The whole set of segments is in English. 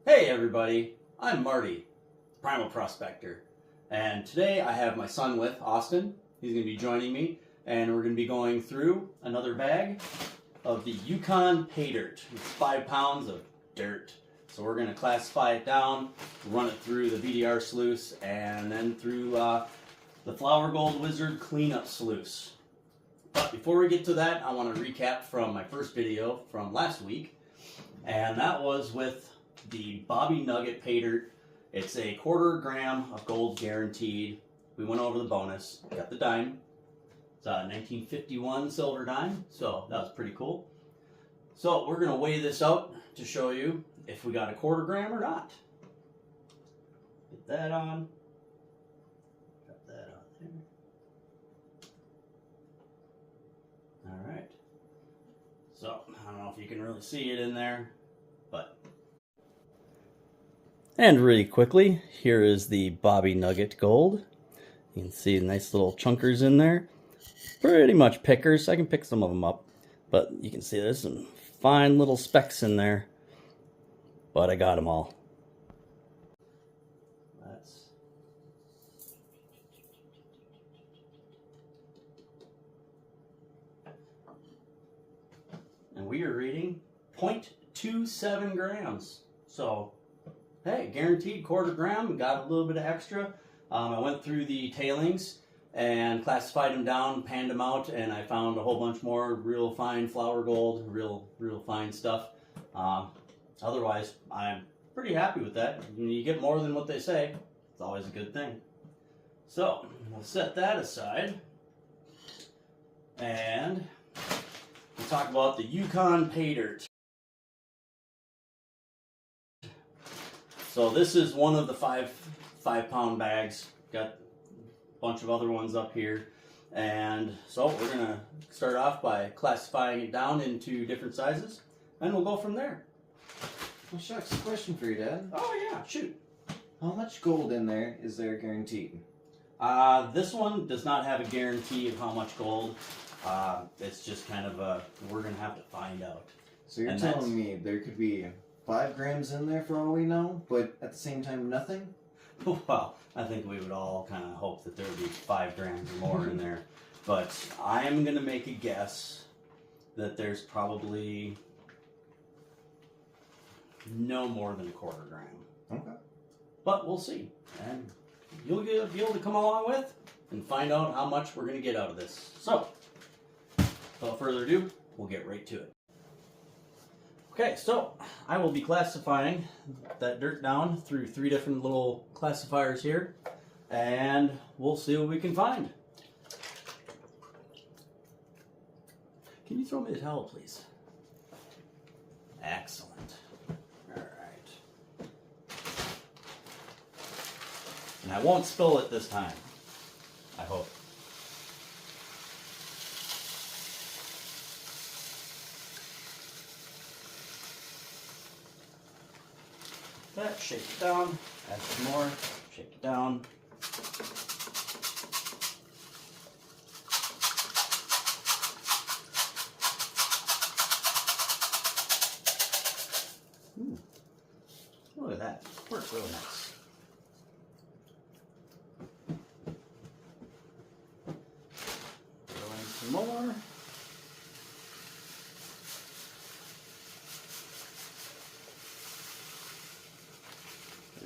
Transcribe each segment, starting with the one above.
Hey everybody, I'm Marty, Primal Prospector, and today I have my son with, Austin. He's going to be joining me, and we're going to be going through another bag of the Yukon Paydirt. It's 5 pounds of dirt. So we're going to classify it down, run it through the VDR sluice, and then through the Flower Gold Wizard cleanup sluice. But before we get to that, I want to recap from my first video from last week, and that was with the Bobby Nugget Paydirt. It's a 1/4 gram of gold guaranteed. We went over the bonus, got the dime. It's a 1951 silver dime, so that was pretty cool. So we're going to weigh this out to show you if we got a 1/4 gram or not. Get that on. Got that on there. Alright. So, I don't know if you can really see it in there, but... And really quickly, here is the Bobby Nugget Gold. You can see nice little chunkers in there. Pretty much pickers. I can pick some of them up, but you can see there's some fine little specks in there. But I got them all. And we are reading 0.27 grams. So, hey, guaranteed 1/4 gram. Got a little bit of extra. I went through the tailings and classified them down, panned them out, and I found a whole bunch more real fine flower gold, real fine stuff. Otherwise, I'm pretty happy with that. When you get more than what they say, it's always a good thing. So, we'll set that aside. And we'll talk about the Yukon Paydirt. So this is one of the five pound bags. Got a bunch of other ones up here. And so we're going to start off by classifying it down into different sizes, and we'll go from there. Well, shucks, a question for you, Dad. Oh yeah, shoot. How much gold in there is there guaranteed? This one does not have a guarantee of how much gold. It's just kind of we're going to have to find out. So you're telling me there could be 5 grams in there for all we know, but at the same time nothing? Well, I think we would all kind of hope that there would be 5 grams or more in there. But I am going to make a guess that there's probably no more than a 1/4 gram. Okay. But we'll see. And you'll be able to come along with and find out how much we're going to get out of this. So, without further ado, we'll get right to it. Okay, so I will be classifying that dirt down through 3 different little classifiers here, and we'll see what we can find. Can you throw me the towel, please? Excellent. All right. And I won't spill it this time, I hope. That, shake it down, add some more, shake it down. Ooh, look at that, works really nice. Throw in some more.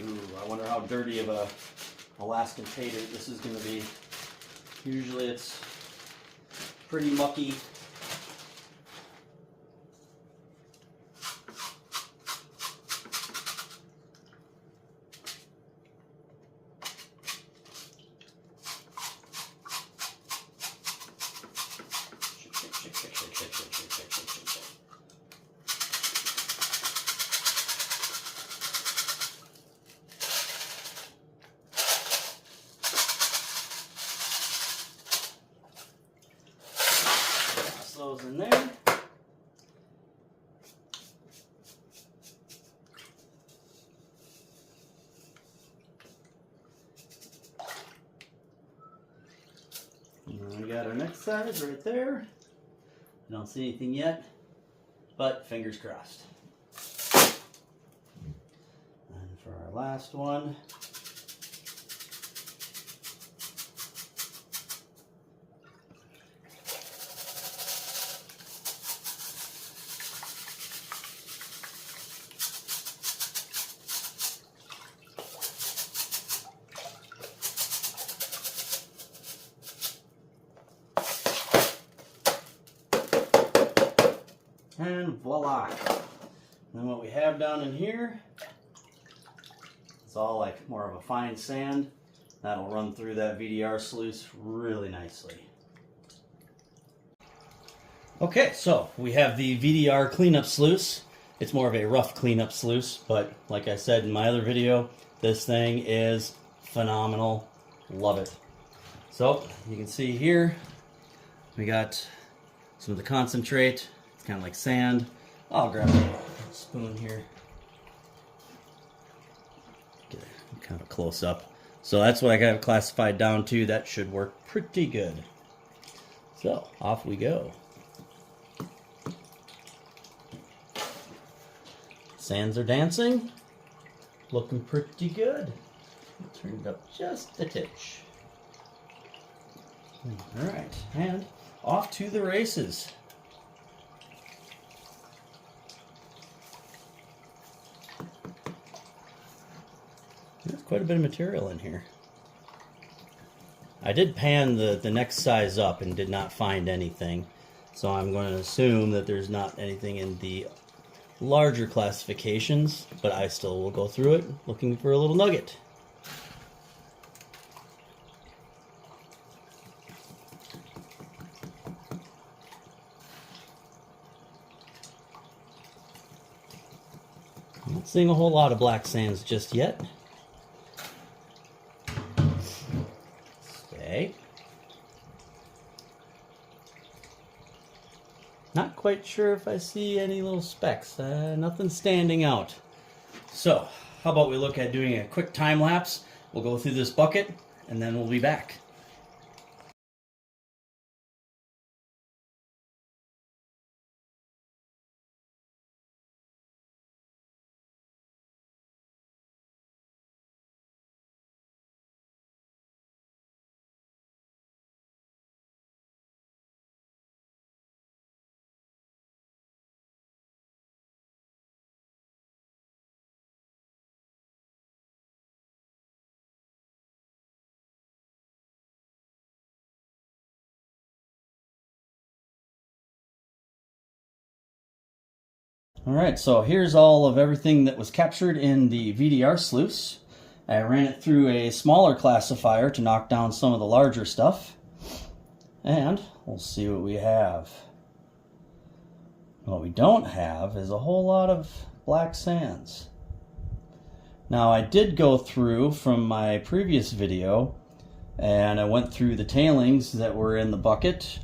Ooh, I wonder how dirty of a Alaskan Paydirt this is going to be. Usually it's pretty mucky. Those in there. And we got our next size right there. I don't see anything yet, but fingers crossed. for our last one. And voila. And then what we have down in here, it's all like more of a fine sand. That'll run through that VDR sluice really nicely. Okay, so we have the VDR cleanup sluice. It's more of a rough cleanup sluice, but like I said in my other video, this thing is phenomenal. Love it. So you can see here, we got some of the concentrate. It's kind of like sand. I'll grab a spoon here. Get a kind of a close up. So that's what I got classified down to. That should work pretty good. So off we go. Sands are dancing. Looking pretty good. Turn it up just a titch. Alright, and off to the races. There's quite a bit of material in here. I did pan the next size up and did not find anything, so I'm going to assume that there's not anything in the larger classifications, but I still will go through it looking for a little nugget. I'm not seeing a whole lot of black sands just yet. Stay. Not quite sure if I see any little specks. Nothing standing out. So, how about we look at doing a quick time lapse? We'll go through this bucket and then we'll be back. Alright, so here's all of everything that was captured in the VDR sluice. I ran it through a smaller classifier to knock down some of the larger stuff. And we'll see what we have. What we don't have is a whole lot of black sands. Now I did go through from my previous video and I went through the tailings that were in the bucket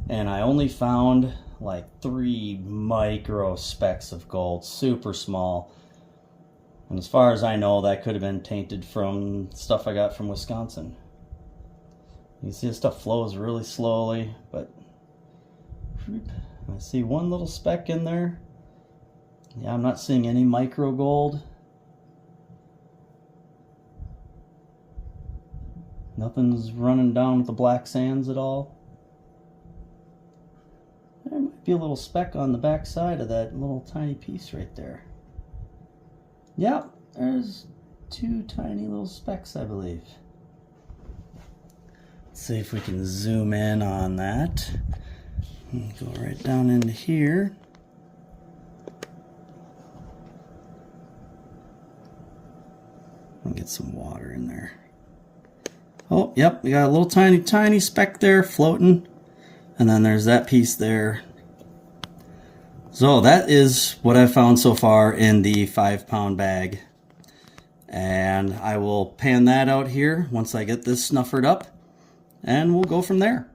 and I only found like 3 micro specks of gold, super small. And as far as I know, that could have been tainted from stuff I got from Wisconsin. You see this stuff flows really slowly, but I see one little speck in there. Yeah, I'm not seeing any micro gold. Nothing's running down with the black sands at all. There might be a little speck on the back side of that little tiny piece right there. Yeah, there's 2 tiny little specks, I believe. Let's see if we can zoom in on that. Go right down into here. I'll get some water in there. Oh, yep, we got a little tiny speck there floating. And then there's that piece there. So that is what I've found so far in the 5-pound bag. And I will pan that out here once I get this snuffered up. And we'll go from there.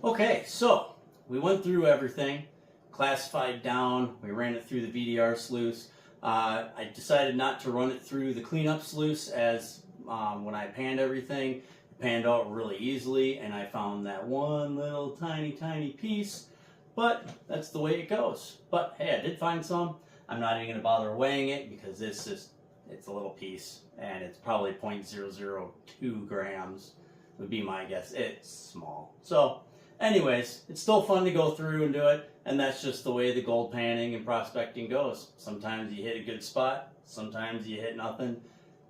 Okay, so we went through everything. Classified down, we ran it through the VDR sluice. I decided not to run it through the cleanup sluice as when I panned everything, it panned out really easily, and I found that one little tiny piece, but that's the way it goes. But hey, I did find some. I'm not even going to bother weighing it because it's a little piece, and it's probably 0.002 grams would be my guess. It's small. So anyways, it's still fun to go through and do it, and that's just the way the gold panning and prospecting goes. Sometimes you hit a good spot, sometimes you hit nothing.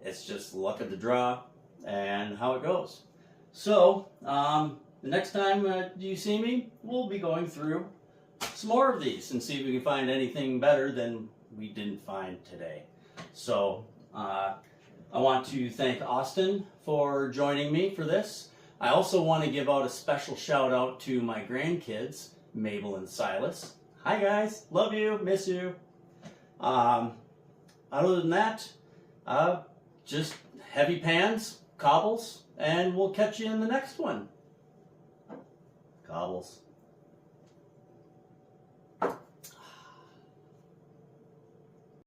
It's just luck of the draw and how it goes. So the next time you see me, we'll be going through some more of these and see if we can find anything better than we didn't find today. So I want to thank Austin for joining me for this. I also want to give out a special shout out to my grandkids, Mabel and Silas. Hi guys, love you, miss you. Other than that, just heavy pans, cobbles, and we'll catch you in the next one. Cobbles.